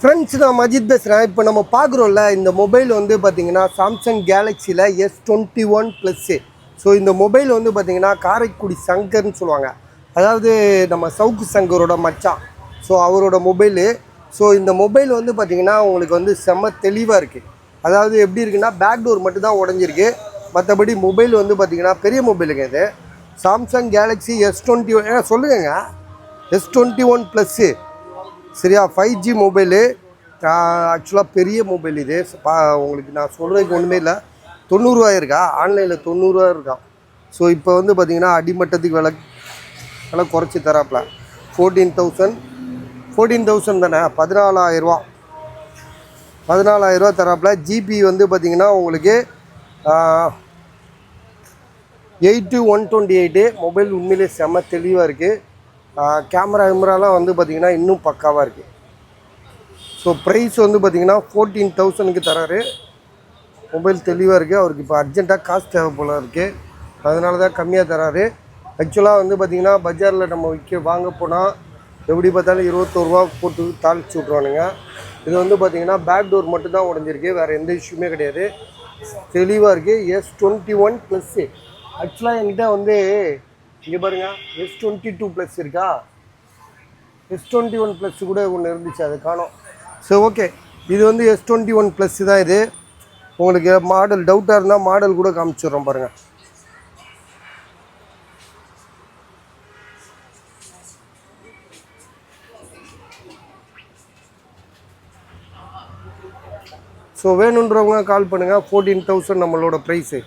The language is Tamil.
ஃப்ரெண்ட்ஸ், நான் மஜித் பேசுகிறேன். இப்போ நம்ம பார்க்குறோம்ல, இந்த மொபைல் வந்து பார்த்திங்கன்னா சாம்சங் கேலக்ஸியில் S21 ப்ளஸ்ஸு. ஸோ இந்த மொபைல் வந்து பார்த்திங்கன்னா காரைக்குடி சங்கர்னு சொல்லுவாங்க. அதாவது நம்ம சவுக்கு சங்கரோட மச்சான். ஸோ அவரோட மொபைலு. ஸோ இந்த மொபைல் வந்து பார்த்திங்கன்னா உங்களுக்கு வந்து செம்ம தெளிவாக இருக்குது. அதாவது எப்படி இருக்குன்னா, பேக் டோர் மட்டும் தான் உடஞ்சிருக்கு. மற்றபடி மொபைல் வந்து பார்த்திங்கன்னா பெரிய மொபைலுங்க இது. சாம்சங் கேலக்ஸி S21 சொல்லுங்க, S21 ப்ளஸ்ஸு. சரியா, 5G மொபைலு. ஆக்சுவலாக பெரிய மொபைல் இது. உங்களுக்கு நான் சொல்கிறதுக்கு ஒன்றுமே இல்லை. 90 ரூபா இருக்கா, ஆன்லைனில் 90 ரூபா இருக்கான். ஸோ இப்போ வந்து பார்த்திங்கன்னா அடிமட்டத்துக்கு விலை குறைச்சி தராப்புல. 14,000 தானே, 14,000 தராப்புல. ஜிபி வந்து பார்த்திங்கன்னா உங்களுக்கு 8/128. மொபைல் உண்மையிலே செம்ம தெளிவாக இருக்குது. கேமராலாம் வந்து பார்த்திங்கன்னா இன்னும் பக்காவாக இருக்குது. ஸோ ப்ரைஸ் வந்து பார்த்திங்கன்னா 14,000க்கு தராரு. மொபைல் தெளிவாக இருக்குது. அவருக்கு இப்போ அர்ஜெண்ட்டாக காசு தேவை போல் இருக்குது, அதனால தான் கம்மியாக தராரு. ஆக்சுவலாக வந்து பார்த்திங்கன்னா பஜாரில் நம்ம வாங்க போனால் எப்படி பார்த்தாலும் 21 ரூபா போட்டு தாளிச்சு விட்ருவானுங்க. இது வந்து பார்த்திங்கன்னா பேக் டோர் மட்டும் தான் உடஞ்சிருக்கு, வேறு எந்த இஷ்யூமே கிடையாது. தெளிவாக இருக்குது. S21 plus. ஆக்சுவலாக என்கிட்ட வந்து இங்கே பாருங்கள், S22 ப்ளஸ் இருக்கா. S21 ப்ளஸ் கூட ஒன்று இருந்துச்சு, அது காணோம். ஸோ ஓகே, இது வந்து S21 ப்ளஸ் தான். இது உங்களுக்கு மாடல் டவுட்டாக இருந்தால் மாடல் கூட காமிச்சிடுறோம் பாருங்கள். ஸோ வேணுன்றவங்க கால் பண்ணுங்கள். 14,000 நம்மளோட ப்ரைஸு.